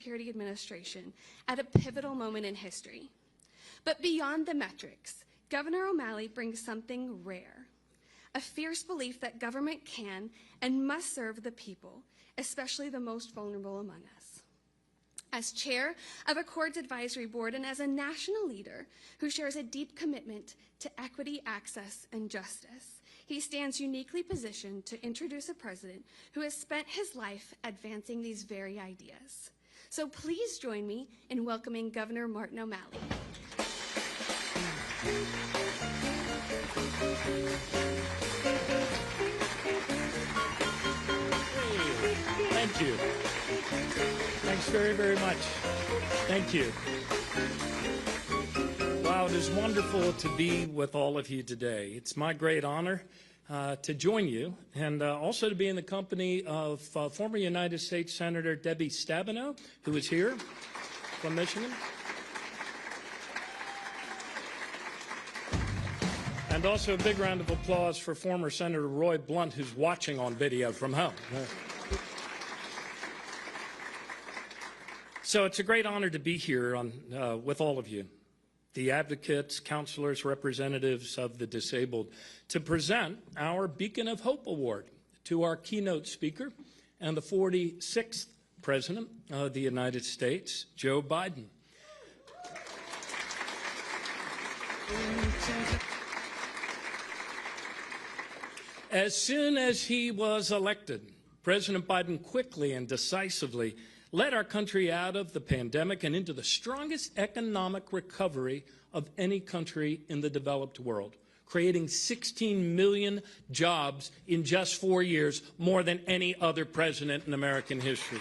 Security Administration at a pivotal moment in history. But beyond the metrics, Governor O'Malley brings something rare, a fierce belief that government can and must serve the people, especially the most vulnerable among us. As chair of ACRD's advisory board and as a national leader who shares a deep commitment to equity, access, and justice, he stands uniquely positioned to introduce a president who has spent his life advancing these very ideas. So please join me in welcoming Governor Martin O'Malley. Thank you. Thanks very, very much. Thank you. Wow, it is wonderful to be with all of you today. It's my great honor to join you and also to be in the company of former United States Senator Debbie Stabenow, who is here from Michigan. And also a big round of applause for former Senator Roy Blunt, who's watching on video from home. So it's a great honor to be here with all of you, the advocates, counselors, representatives of the disabled, to present our Beacon of Hope Award to our keynote speaker and the 46th President of the United States, Joe Biden. As soon as he was elected, President Biden quickly and decisively led our country out of the pandemic and into the strongest economic recovery of any country in the developed world, creating 16 million jobs in just 4 years, more than any other president in American history.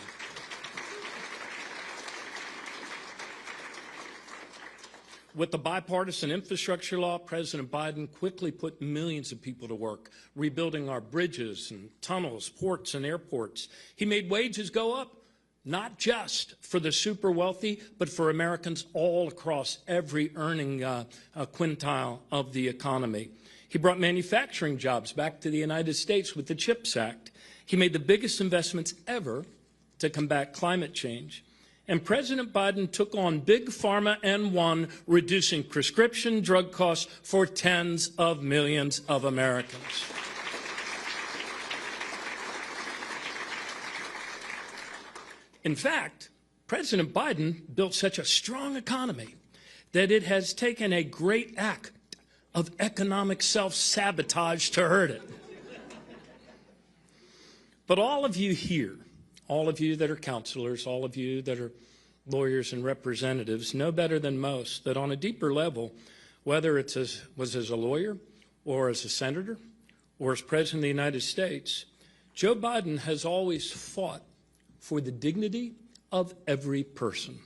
With the bipartisan infrastructure law, President Biden quickly put millions of people to work, rebuilding our bridges and tunnels, ports and airports. He made wages go up, not just for the super wealthy, but for Americans all across every earning quintile of the economy. He brought manufacturing jobs back to the United States with the CHIPS Act. He made the biggest investments ever to combat climate change. And President Biden took on Big Pharma and won, reducing prescription drug costs for tens of millions of Americans. In fact, President Biden built such a strong economy that it has taken a great act of economic self-sabotage to hurt it. But all of you here, all of you that are counselors, all of you that are lawyers and representatives know better than most that on a deeper level, whether it was as a lawyer or as a senator or as President of the United States, Joe Biden has always fought for the dignity of every person.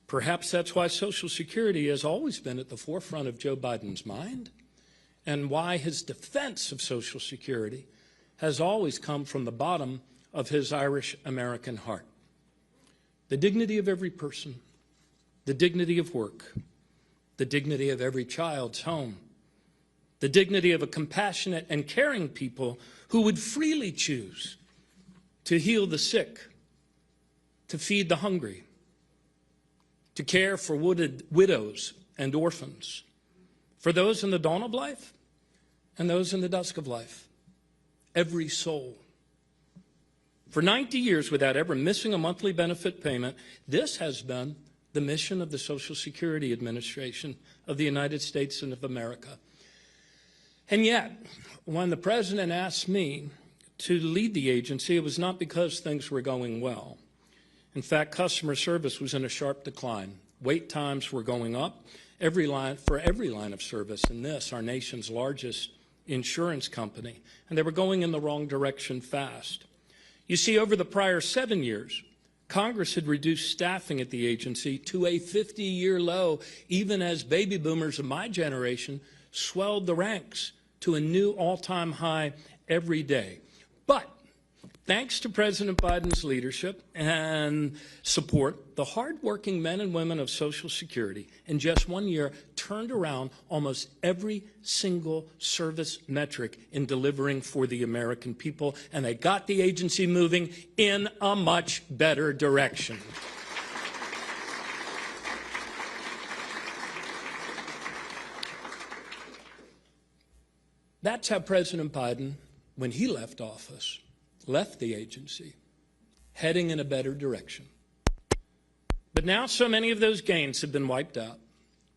Perhaps that's why Social Security has always been at the forefront of Joe Biden's mind, and why his defense of Social Security has always come from the bottom of his Irish-American heart. The dignity of every person, the dignity of work, the dignity of every child's home, the dignity of a compassionate and caring people who would freely choose to heal the sick, to feed the hungry, to care for widows and orphans, for those in the dawn of life and those in the dusk of life, every soul. For 90 years, without ever missing a monthly benefit payment, this has been the mission of the Social Security Administration of the United States and of America. And yet, when the president asked me to lead the agency, it was not because things were going well. In fact, customer service was in a sharp decline. Wait times were going up for every line of service in this, our nation's largest insurance company, and they were going in the wrong direction fast. You see, over the prior 7 years, Congress had reduced staffing at the agency to a 50-year low, even as baby boomers of my generation swelled the ranks to a new all-time high every day. But Thanks to President Biden's leadership and support, the hardworking men and women of Social Security in just 1 year turned around almost every single service metric in delivering for the American people, and they got the agency moving in a much better direction. That's how President Biden, when he left office, left the agency, heading in a better direction. But now so many of those gains have been wiped out,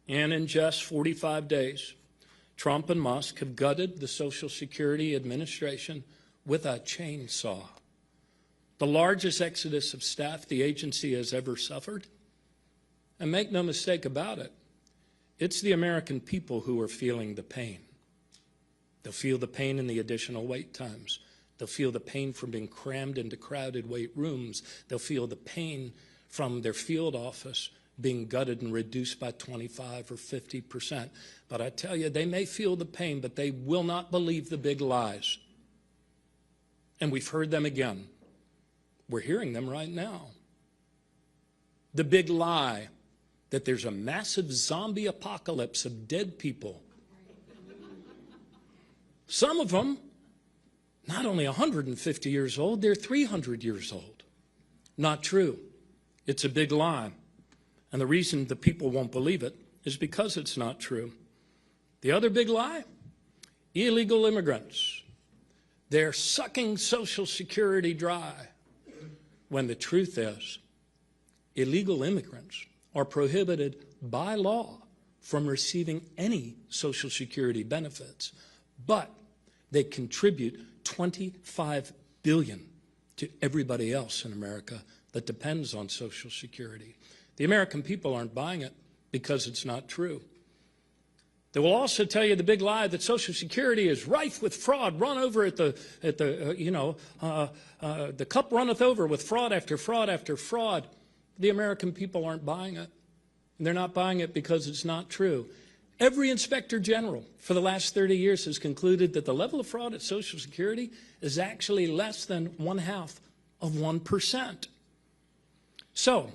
and in just 45 days, Trump and Musk have gutted the Social Security Administration with a chainsaw. The largest exodus of staff the agency has ever suffered. And make no mistake about it, it's the American people who are feeling the pain. They'll feel the pain in the additional wait times. They'll feel the pain from being crammed into crowded wait rooms. They'll feel the pain from their field office being gutted and reduced by 25 or 50%. But I tell you, they may feel the pain, but they will not believe the big lies. And we've heard them again. We're hearing them right now. The big lie that there's a massive zombie apocalypse of dead people. Some of them, not only 150 years old, they're 300 years old. Not true. It's a big lie. And the reason the people won't believe it is because it's not true. The other big lie, illegal immigrants. They're sucking Social Security dry. When the truth is, illegal immigrants are prohibited by law from receiving any Social Security benefits, but they contribute $25 billion to everybody else in America that depends on Social Security. The American people aren't buying it because it's not true. They will also tell you the big lie that Social Security is rife with fraud, run over the cup runneth over with fraud after fraud after fraud. The American people aren't buying it. And they're not buying it because it's not true. Every inspector general for the last 30 years has concluded that the level of fraud at Social Security is actually less than 0.5%. So,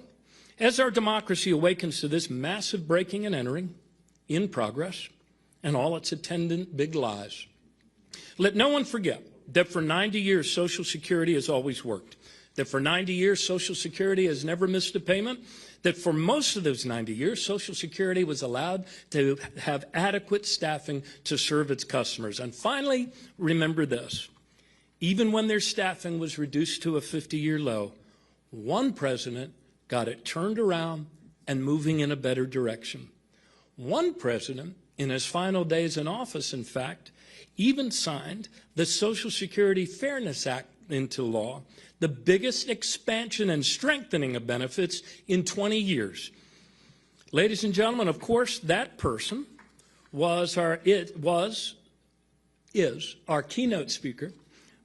as our democracy awakens to this massive breaking and entering in progress and all its attendant big lies, let no one forget that for 90 years Social Security has always worked, that for 90 years Social Security has never missed a payment, that for most of those 90 years, Social Security was allowed to have adequate staffing to serve its customers. And finally, remember this. Even when their staffing was reduced to a 50-year low, one president got it turned around and moving in a better direction. One president, in his final days in office, in fact, even signed the Social Security Fairness Act into law, the biggest expansion and strengthening of benefits in 20 years. Ladies and gentlemen, of course, that person is our keynote speaker,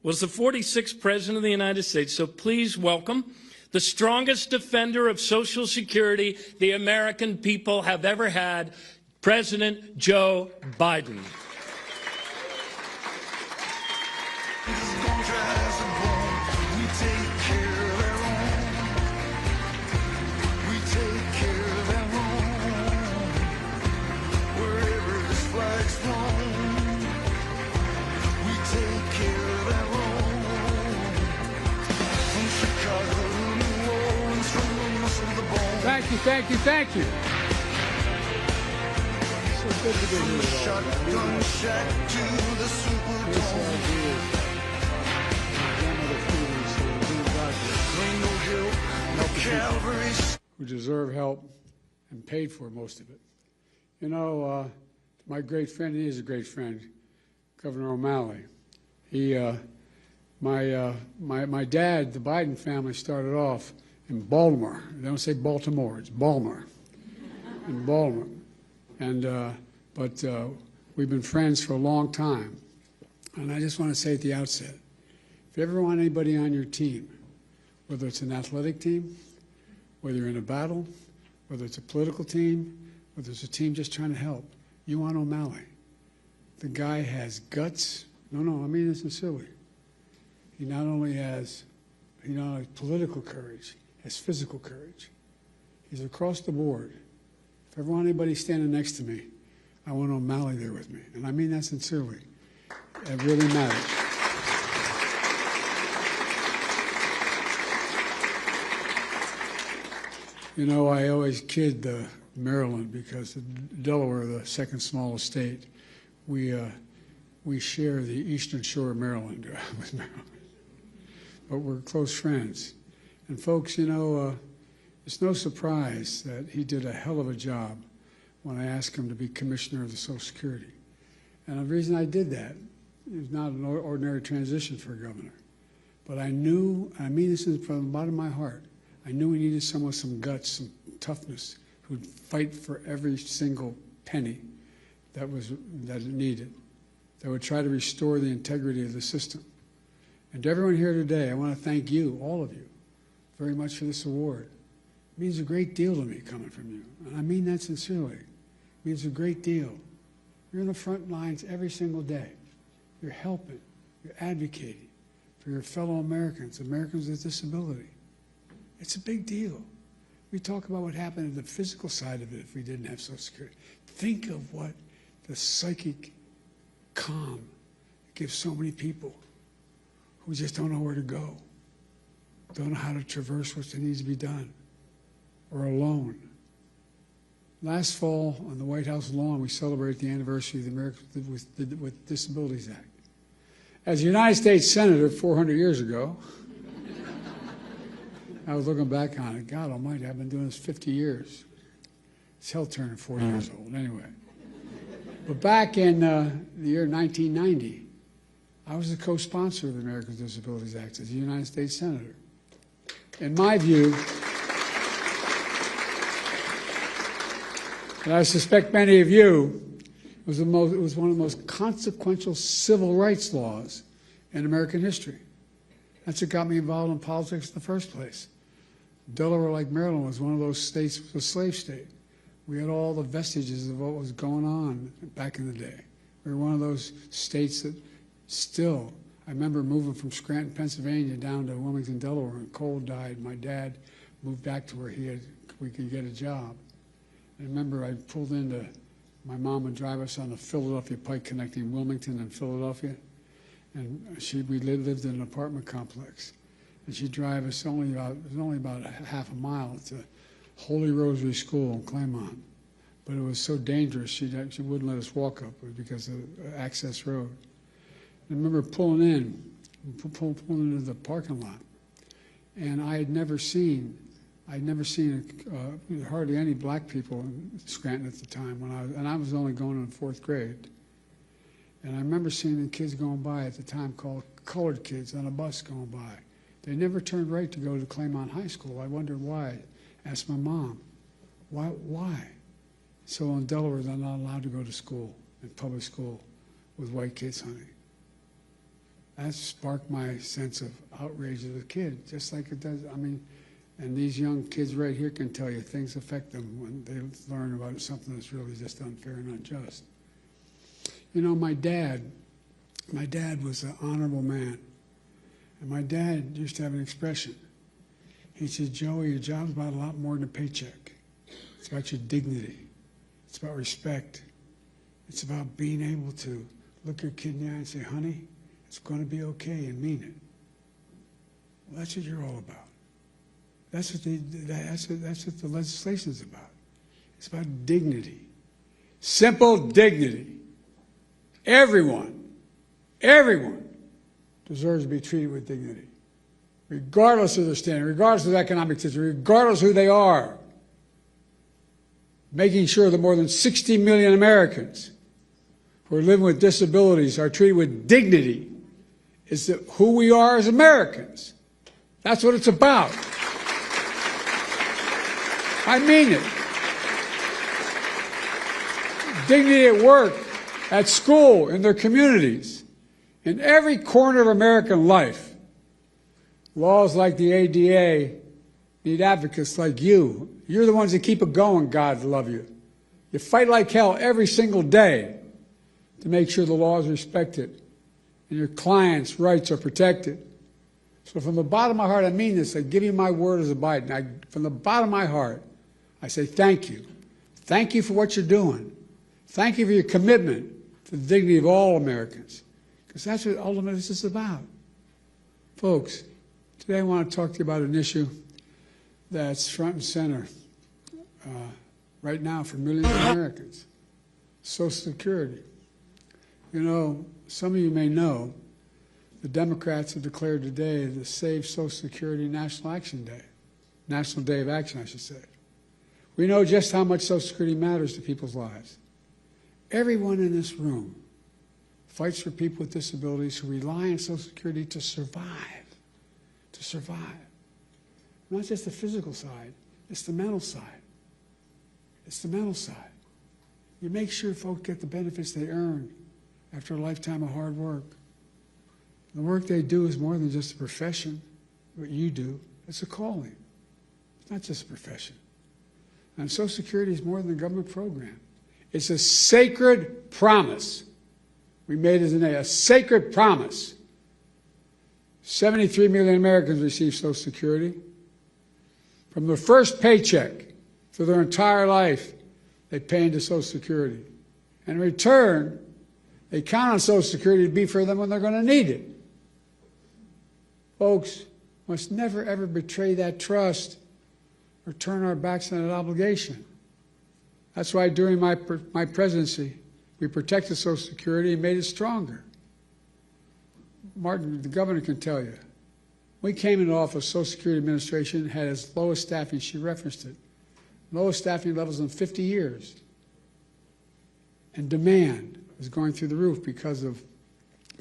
was the 46th President of the United States. So please welcome the strongest defender of Social Security the American people have ever had, President Joe Biden. Thank you, thank you, thank you. So good to be here. Shotgun shack to the Superdome. Who deserve help and paid for most of it. You know, my great friend, he is a great friend, Governor O'Malley. He, my dad, the Biden family started off in Baltimore. They don't say Baltimore, it's Baltimore. In Baltimore. And, but we've been friends for a long time. And I just want to say at the outset, if you ever want anybody on your team, whether it's an athletic team, whether you're in a battle, whether it's a political team, whether it's a team just trying to help, you want O'Malley. The guy has guts. No, I mean this sincerely. He not only has political courage, he has physical courage. He's across the board. If I ever want anybody standing next to me, I want O'Malley there with me. And I mean that sincerely. It really matters. You know, I always kid Maryland because Delaware, the second smallest state, we share the eastern shore of Maryland with Maryland. But we're close friends. And folks, you know, it's no surprise that he did a hell of a job when I asked him to be commissioner of the Social Security. And the reason I did that, it was not an ordinary transition for a governor. But I knew, and I mean this from the bottom of my heart, I knew we needed someone with some guts, some toughness, who'd fight for every single penny that it needed, that would try to restore the integrity of the system. And to everyone here today, I want to thank you, all of you, very much for this award. It means a great deal to me coming from you, and I mean that sincerely. It means a great deal. You're in the front lines every single day. You're helping, you're advocating for your fellow Americans, Americans with disability. It's a big deal. We talk about what happened in the physical side of it if we didn't have Social Security. Think of what the psychic calm it gives so many people who just don't know where to go, don't know how to traverse what needs to be done, or alone. Last fall on the White House lawn, we celebrated the anniversary of the Americans with Disabilities Act. As a United States Senator 400 years ago, I was looking back on it. God almighty, I've been doing this 50 years. It's hell turning 40 years old, anyway. But back in the year 1990, I was the co-sponsor of the Americans with Disabilities Act as a United States Senator. In my view, and I suspect many of you, it was one of the most consequential civil rights laws in American history. That's what got me involved in politics in the first place. Delaware, like Maryland, was one of those states, it was a slave state. We had all the vestiges of what was going on back in the day. We were one of those states that still, I remember moving from Scranton, Pennsylvania down to Wilmington, Delaware, and Cole died. My dad moved back to where we could get a job. I remember I pulled into, my mom would drive us on the Philadelphia Pike connecting Wilmington and Philadelphia. And we lived in an apartment complex. And she'd drive us it was only about half a mile to Holy Rosary School in Claymont. But it was so dangerous, she wouldn't let us walk up because of access road. I remember pulling into the parking lot. And I had never seen hardly any black people in Scranton at the time and I was only going in 4th grade. And I remember seeing the kids going by at the time called colored kids on a bus going by. They never turned right to go to Claymont High School. I wondered why. Asked my mom, why? So in Delaware, they're not allowed to go to school, in public school, with white kids, honey. That sparked my sense of outrage as a kid, just like it does, I mean, and these young kids right here can tell you things affect them when they learn about something that's really just unfair and unjust. You know, my dad was an honorable man. And my dad used to have an expression. He said, Joey, your job's about a lot more than a paycheck. It's about your dignity. It's about respect. It's about being able to look your kid in the eye and say, honey, it's going to be okay, and mean it. Well, that's what you're all about. That's what the legislation's about. It's about dignity. Simple dignity. Everyone deserves to be treated with dignity, regardless of their standing, regardless of economic situation, regardless of who they are. Making sure that more than 60 million Americans who are living with disabilities are treated with dignity is who we are as Americans. That's what it's about. I mean it. Dignity at work, at school, in their communities. In every corner of American life, laws like the ADA need advocates like you. You're the ones that keep it going, God love you. You fight like hell every single day to make sure the law is respected and your clients' rights are protected. So from the bottom of my heart, I mean this. I give you my word as a Biden. From the bottom of my heart, I say thank you. Thank you for what you're doing. Thank you for your commitment to the dignity of all Americans, because that's what ultimately this is about. Folks, today I want to talk to you about an issue that's front and center right now for millions of Americans, Social Security. You know, some of you may know the Democrats have declared today the Save Social Security National Action Day, National Day of Action, I should say. We know just how much Social Security matters to people's lives. Everyone in this room fights for people with disabilities who rely on Social Security to survive, to survive. Not just the physical side, it's the mental side. It's the mental side. You make sure folks get the benefits they earn after a lifetime of hard work. The work they do is more than just a profession, what you do. It's a calling. It's not just a profession. And Social Security is more than a government program. It's a sacred promise we made as a sacred promise. 73 million Americans receive Social Security. From their first paycheck for their entire life, they pay into Social Security. And in return, they count on Social Security to be for them when they're going to need it. Folks, must never, ever betray that trust or turn our backs on that obligation. That's why during my presidency, we protected Social Security and made it stronger. Martin, the governor, can tell you. We came into office, Social Security Administration had its lowest staffing, she referenced it, lowest staffing levels in 50 years. And demand was going through the roof because of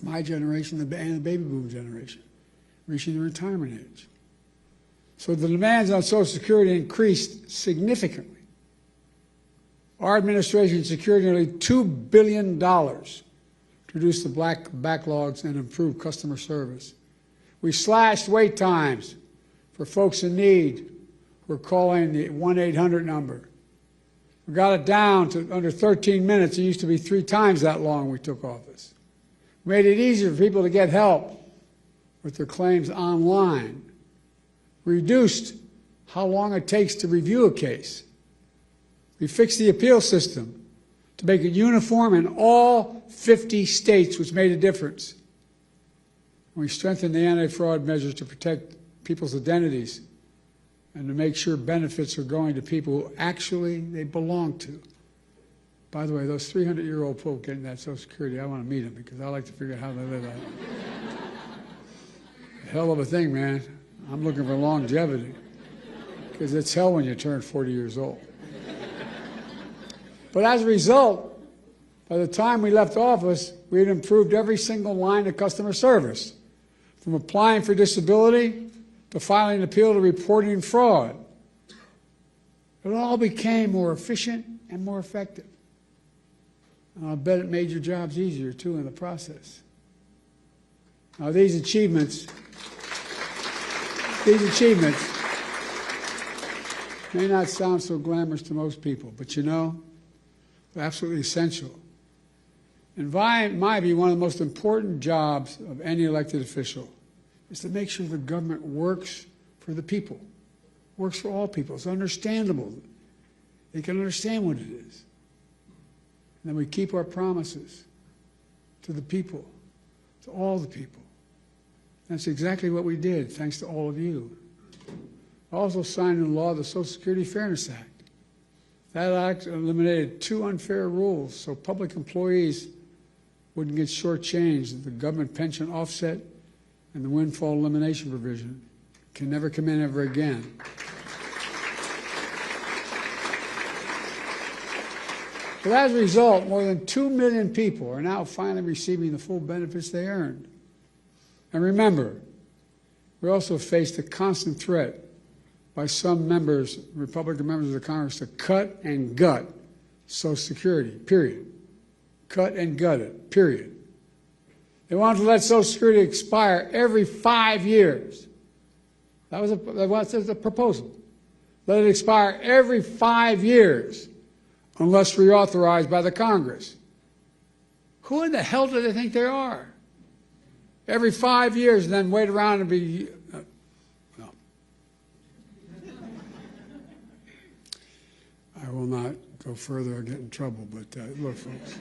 my generation and the baby boom generation reaching the retirement age. So the demands on Social Security increased significantly. Our administration secured nearly $2 billion to reduce the backlogs and improve customer service. We slashed wait times for folks in need who are calling the 1-800 number. We got it down to under 13 minutes. It used to be 3 times that long when we took office. We made it easier for people to get help with their claims online. We reduced how long it takes to review a case. We fixed the appeal system to make it uniform in all 50 states, which made a difference. We strengthened the anti-fraud measures to protect people's identities and to make sure benefits are going to people who actually they belong to. By the way, those 300-year-old folk getting that Social Security, I want to meet them because I like to figure out how they live out. Hell of a thing, man. I'm looking for longevity because it's hell when you turn 40 years old. But as a result, by the time we left office, we had improved every single line of customer service, from applying for disability to filing an appeal to reporting fraud. It all became more efficient and more effective. And I'll bet it made your jobs easier, too, in the process. Now, these achievements may not sound so glamorous to most people, but you know, they're absolutely essential. And in my view, one of the most important jobs of any elected official is to make sure the government works for the people, works for all people. It's understandable. They can understand what it is. And then we keep our promises to the people, to all the people. That's exactly what we did, thanks to all of you. I also signed into law the Social Security Fairness Act. That act eliminated 2 unfair rules so public employees wouldn't get shortchanged. The government pension offset and the windfall elimination provision can never come in ever again. But as a result, more than 2 million people are now finally receiving the full benefits they earned. And remember, we also faced a constant threat by some members, Republican members of the Congress, to cut and gut Social Security, period. Cut and gut it, period. They wanted to let Social Security expire every 5 years. That was the proposal. Let it expire every 5 years unless reauthorized by the Congress. Who in the hell do they think they are? Every 5 years and then wait around and be not go further or get in trouble, but look, folks.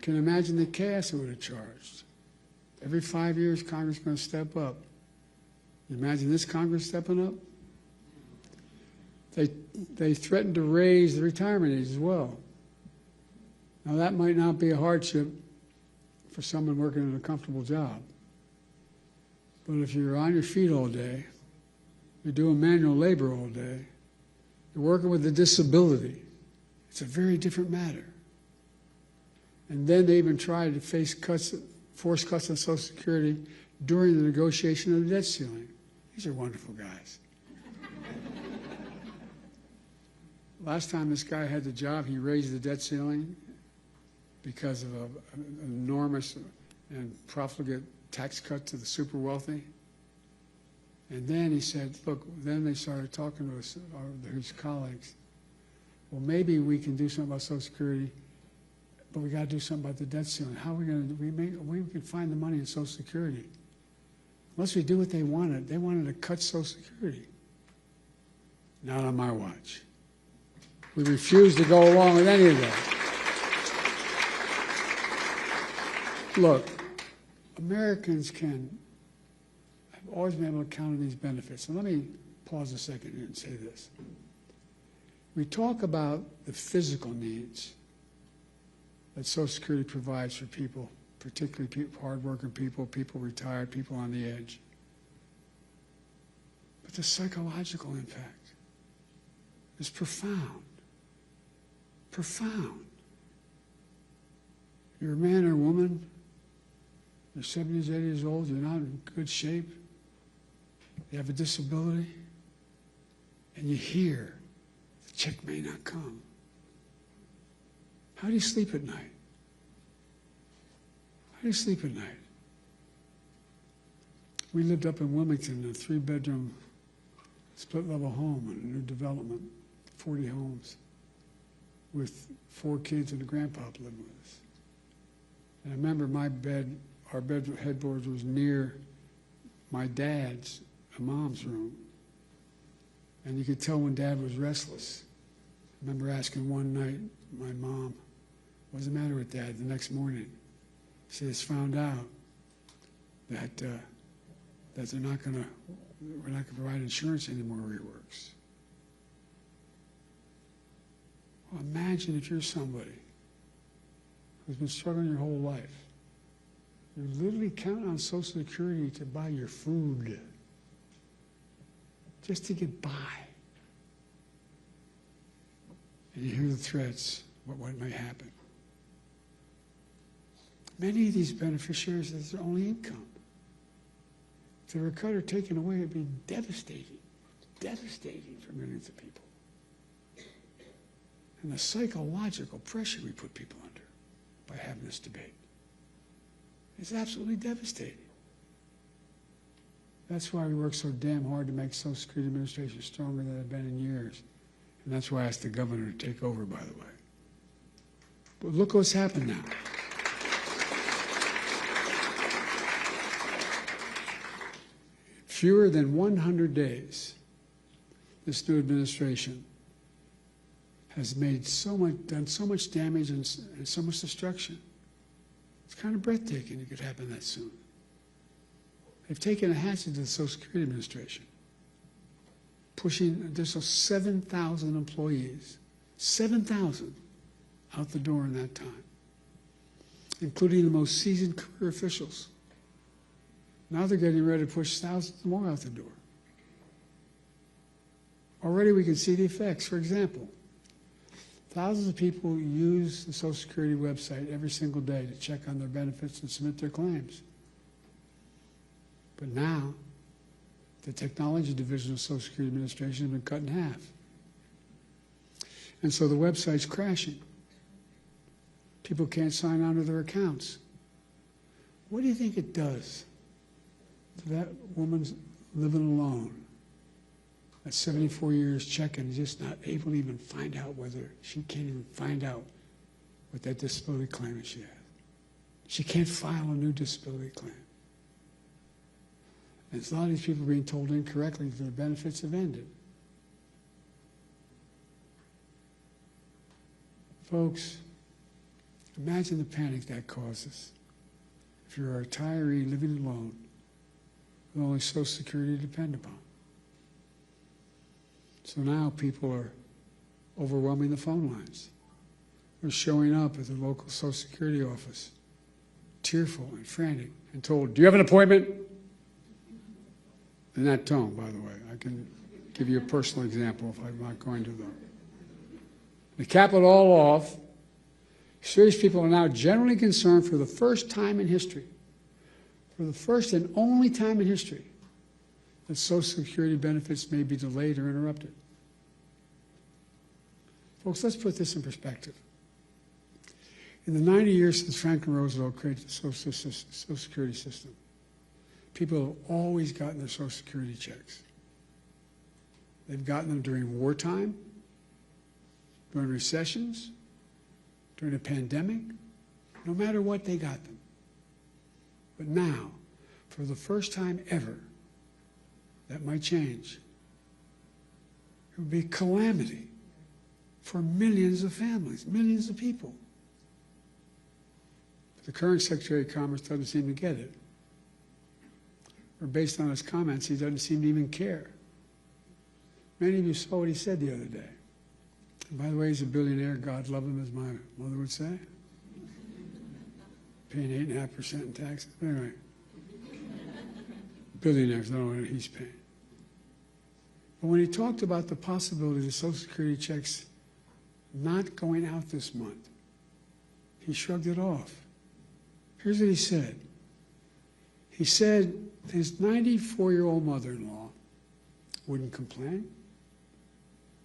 Can you imagine the chaos it would have charged? Every 5 years, Congress is going to step up. You imagine this Congress stepping up? They threatened to raise the retirement age as well. Now, that might not be a hardship for someone working in a comfortable job. But if you're on your feet all day, you're doing manual labor all day, you're working with a disability, it's a very different matter. And then they even tried to face cuts, force cuts on Social Security during the negotiation of the debt ceiling. These are wonderful guys. Last time this guy had the job, he raised the debt ceiling because of an enormous and profligate tax cut to the super wealthy. And then he said, look, then they started talking to us, his colleagues. Well, maybe we can do something about Social Security, but we got to do something about the debt ceiling. How are we going to do? We can find the money in Social Security. Unless we do what they wanted. They wanted to cut Social Security. Not on my watch. We refused to go along with any of that. Look, Americans have always been able to count on these benefits. And let me pause a second here and say this. We talk about the physical needs that Social Security provides for people, particularly hardworking people, people retired, people on the edge. But the psychological impact is profound. Profound. You're a man or a woman, you're 70s, 80 years old, you're not in good shape, you have a disability, and you hear the check may not come. How do you sleep at night? How do you sleep at night? We lived up in Wilmington in a 3-bedroom split-level home in a new development, 40 homes, with 4 kids and a grandpa living with us. And I remember our bed headboard was near my dad's and mom's room. And you could tell when Dad was restless. I remember asking one night my mom, what's the matter with Dad? The next morning, she has found out that we're not going to provide insurance anymore where he works. Well, imagine if you're somebody who's been struggling your whole life. You're literally counting on Social Security to buy your food, just to get by. And you hear the threats, what may happen. Many of these beneficiaries, that's their only income. If they were cut or taken away, it'd be devastating, devastating for millions of people. And the psychological pressure we put people under by having this debate is absolutely devastating. That's why we work so damn hard to make Social Security Administration stronger than it's been in years. And that's why I asked the governor to take over, by the way. But look what's happened now. Fewer than 100 days, this new administration has made done so much damage and so much destruction. It's kind of breathtaking it could happen that soon. They've taken a hatchet to the Social Security Administration, pushing an additional 7,000 employees, 7,000 out the door in that time, including the most seasoned career officials. Now they're getting ready to push thousands more out the door. Already we can see the effects. For example, thousands of people use the Social Security website every single day to check on their benefits and submit their claims. But now, the technology division of Social Security Administration has been cut in half. And so the website's crashing. People can't sign on to their accounts. What do you think it does to that woman's living alone at 74 years checking, just not able to even find out whether she can't even find out what that disability claim is she has. She can't file a new disability claim. And a lot of these people are being told incorrectly that their benefits have ended. Folks, imagine the panic that causes if you're a retiree living alone with only Social Security to depend upon. So now people are overwhelming the phone lines. They're showing up at the local Social Security office, tearful and frantic, and told, "Do you have an appointment?" In that tone, by the way. I can give you a personal example if I'm not going to, though. To cap it all off, serious people are now generally concerned for the first time in history, for the first and only time in history, that Social Security benefits may be delayed or interrupted. Folks, let's put this in perspective. In the 90 years since Franklin Roosevelt created the Social Security system, people have always gotten their Social Security checks. They've gotten them during wartime, during recessions, during a pandemic, no matter what, they got them. But now, for the first time ever, that might change. It would be calamity for millions of families, millions of people. But the current Secretary of Commerce doesn't seem to get it. Or based on his comments, he doesn't seem to even care. Many of you saw what he said the other day. And by the way, he's a billionaire. God love him, as my mother would say. Paying 8.5% in taxes. Anyway, billionaires, I don't know what he's paying. But when he talked about the possibility of the Social Security checks not going out this month, he shrugged it off. Here's what he said. He said his 94-year-old mother-in-law wouldn't complain.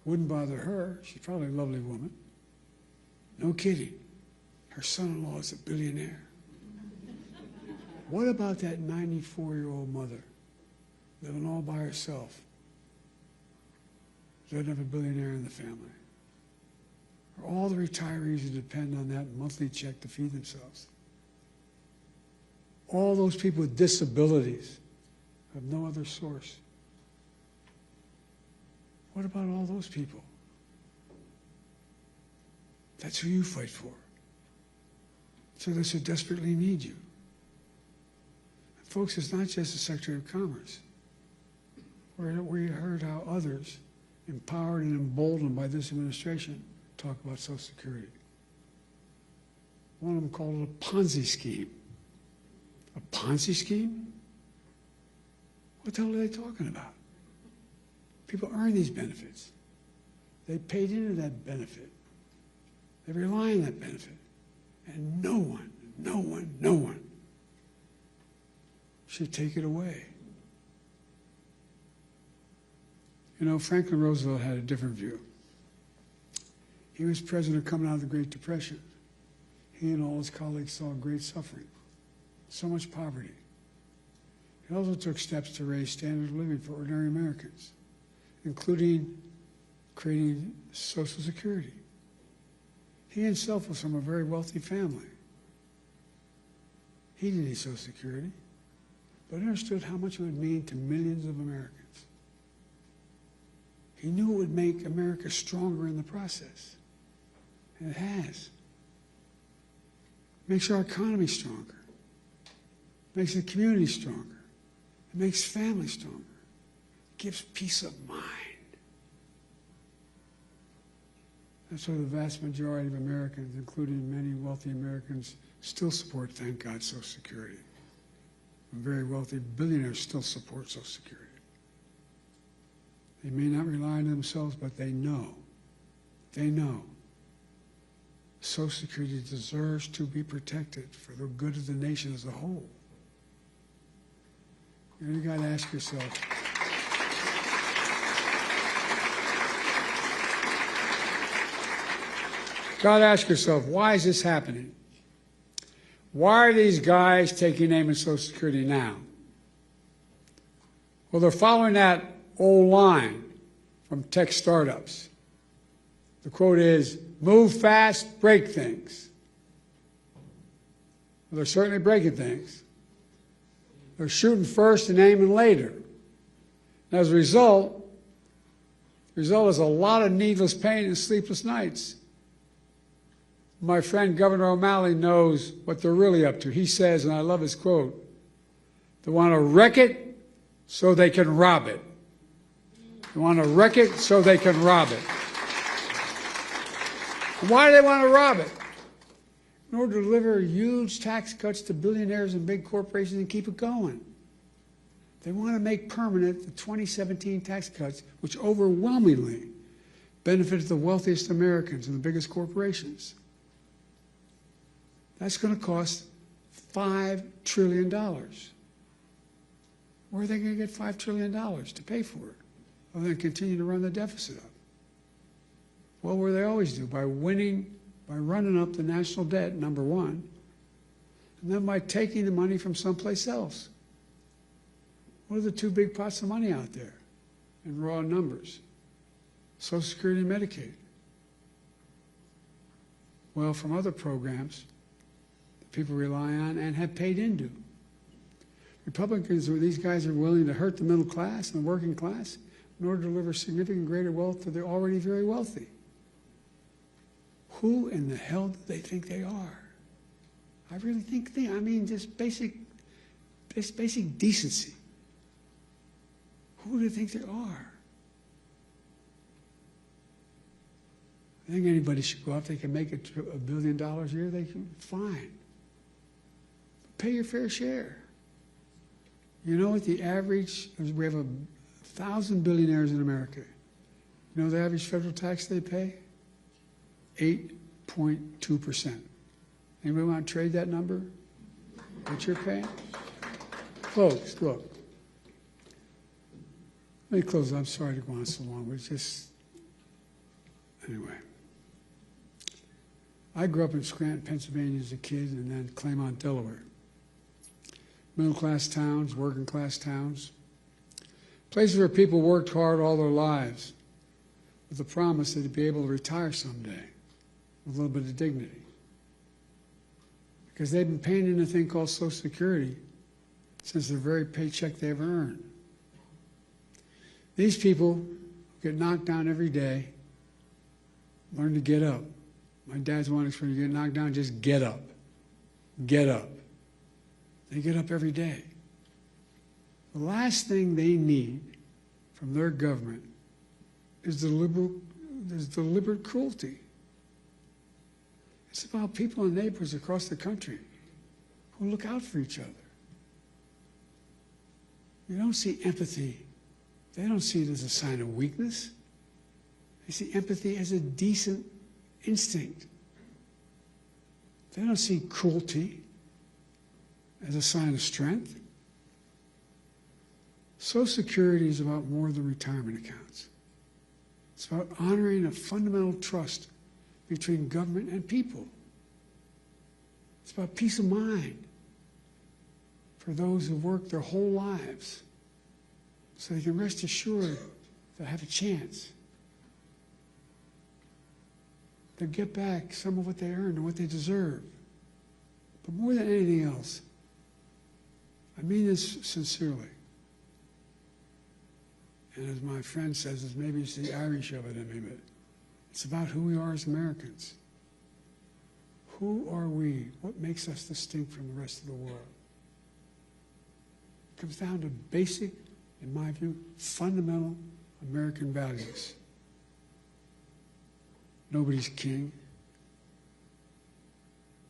Wouldn't bother her. She's probably a lovely woman. No kidding. Her son-in-law is a billionaire. What about that 94-year-old mother living all by herself? Doesn't have a billionaire in the family. Or all the retirees who depend on that monthly check to feed themselves. All those people with disabilities have no other source. What about all those people? That's who you fight for. So those who desperately need you. And folks, it's not just the Secretary of Commerce. We heard how others, empowered and emboldened by this administration, talk about Social Security. One of them called it a Ponzi scheme. A Ponzi scheme? What the hell are they talking about? People earn these benefits. They paid into that benefit. They rely on that benefit. And no one should take it away. You know, Franklin Roosevelt had a different view. He was president coming out of the Great Depression. He and all his colleagues saw great suffering, so much poverty. He also took steps to raise standard of living for ordinary Americans, including creating Social Security. He himself was from a very wealthy family. He didn't need Social Security, but understood how much it would mean to millions of Americans. He knew it would make America stronger in the process, and it has. It makes our economy stronger. It makes the community stronger. It makes families stronger. It gives peace of mind. That's why the vast majority of Americans, including many wealthy Americans, still support, thank God, Social Security. And very wealthy billionaires still support Social Security. They may not rely on themselves, but they know Social Security deserves to be protected for the good of the nation as a whole. You got to ask yourself, why is this happening? Why are these guys taking aim at Social Security now? Well, they're following that old line from tech startups. The quote is, move fast, break things. Well, they're certainly breaking things. They're shooting first and aiming later. And as a result, the result is a lot of needless pain and sleepless nights. My friend Governor O'Malley knows what they're really up to. He says, and I love his quote, they want to wreck it so they can rob it. They want to wreck it so they can rob it. Why do they want to rob it? In order to deliver huge tax cuts to billionaires and big corporations and keep it going. They want to make permanent the 2017 tax cuts, which overwhelmingly benefited the wealthiest Americans and the biggest corporations. That's going to cost $5 trillion. Where are they going to get $5 trillion to pay for it? Other than continue to run the deficit up. Well, where they always do, by running up the national debt, number one, and then by taking the money from someplace else. What are the two big pots of money out there in raw numbers? Social Security and Medicaid. Well, from other programs that people rely on and have paid into. Republicans, these guys are willing to hurt the middle class and the working class in order to deliver significant greater wealth to the already very wealthy. Who in the hell do they think they are? I really think, I mean, just basic decency. Who do they think they are? I think anybody should go out. They can make $1 billion a year. They can, fine. Pay your fair share. You know what the average, we have 1,000 billionaires in America. You know the average federal tax they pay? 8.2%. Anybody want to trade that number? What you're paying? Folks, look. Let me close. I'm sorry to go on so long, but it's just, anyway. I grew up in Scranton, Pennsylvania as a kid, and then Claymont, Delaware. Middle-class towns, working-class towns. Places where people worked hard all their lives with the promise that they'd be able to retire someday with a little bit of dignity. Because they've been paying in a thing called Social Security since the very paycheck they ever earned. These people get knocked down every day, learn to get up. My dad's one expression, you get knocked down, just get up. Get up. They get up every day. The last thing they need from their government is deliberate cruelty. It's about people and neighbors across the country who look out for each other. You don't see empathy. They don't see it as a sign of weakness. They see empathy as a decent instinct. They don't see cruelty as a sign of strength. Social Security is about more than retirement accounts. It's about honoring a fundamental trust between government and people. It's about peace of mind for those who work their whole lives so they can rest assured they'll have a chance. They'll get back some of what they earned and what they deserve. But more than anything else, I mean this sincerely. And as my friend says, maybe it's the Irish of it in me, but it's about who we are as Americans. Who are we? What makes us distinct from the rest of the world? It comes down to basic, in my view, fundamental American values. Nobody's king.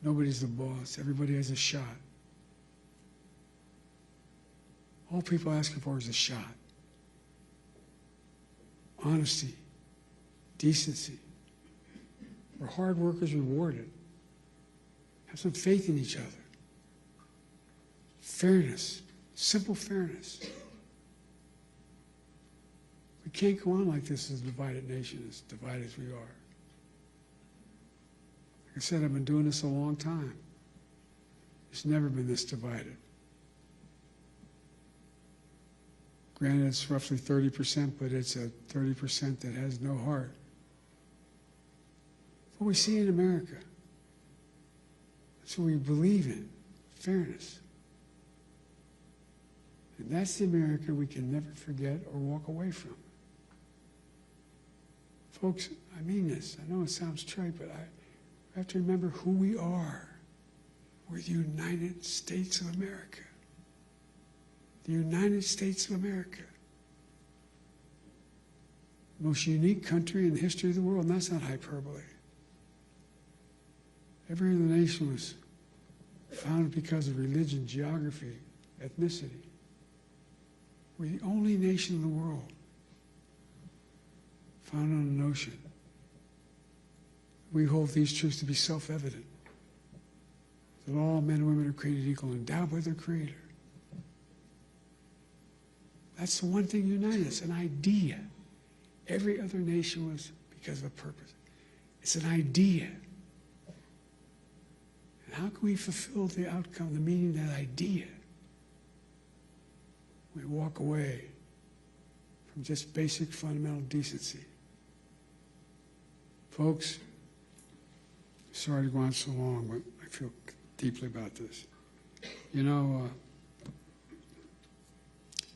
Nobody's the boss. Everybody has a shot. All people are asking for is a shot. Honesty, decency, where hard work is rewarded. Have some faith in each other. Fairness, simple fairness. We can't go on like this as a divided nation, as divided as we are. Like I said, I've been doing this a long time. It's never been this divided. Granted, it's roughly 30%, but it's a 30% that has no heart. What we see in America, that's what we believe in, fairness. And that's the America we can never forget or walk away from. Folks, I mean this. I know it sounds trite, but We have to remember who we are. We're the United States of America. The United States of America. The most unique country in the history of the world, and that's not hyperbole. Every other nation was founded because of religion, geography, ethnicity. We're the only nation in the world founded on an ocean. We hold these truths to be self-evident, that all men and women are created equal, endowed by their Creator. That's the one thing united us, an idea. Every other nation was because of a purpose. It's an idea. And how can we fulfill the outcome, the meaning of that idea? We walk away from just basic fundamental decency. Folks, sorry to go on so long, but I feel deeply about this. You know,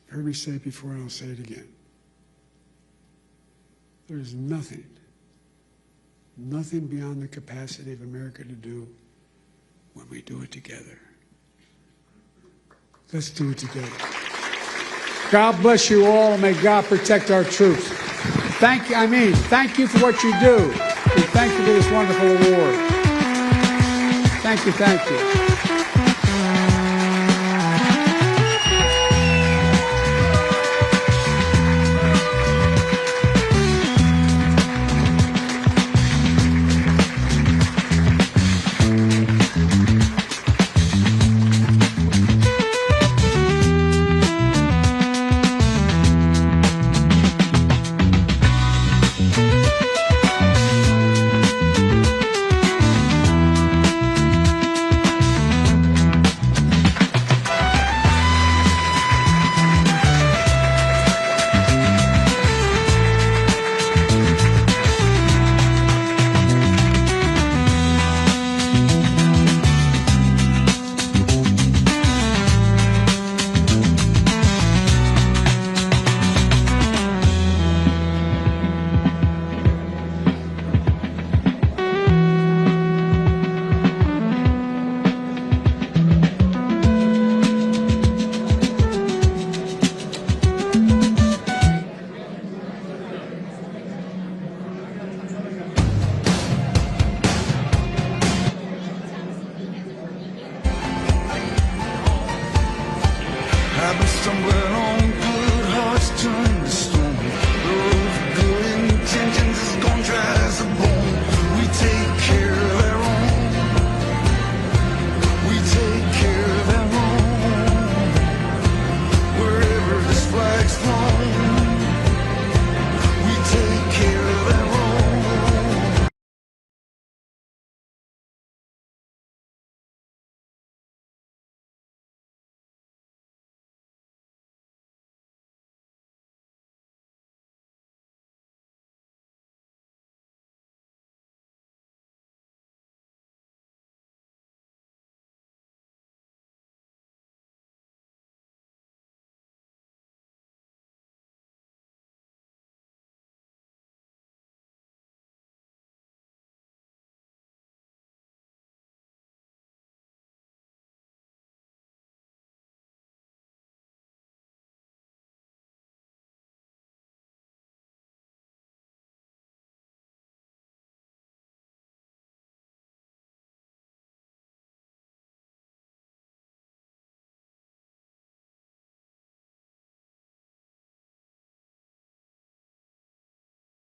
you've heard me say it before, and I'll say it again. There's nothing beyond the capacity of America to do when we do it together. Let's do it together. God bless you all, and may God protect our troops. Thank you for what you do. And thank you for this wonderful award. Thank you.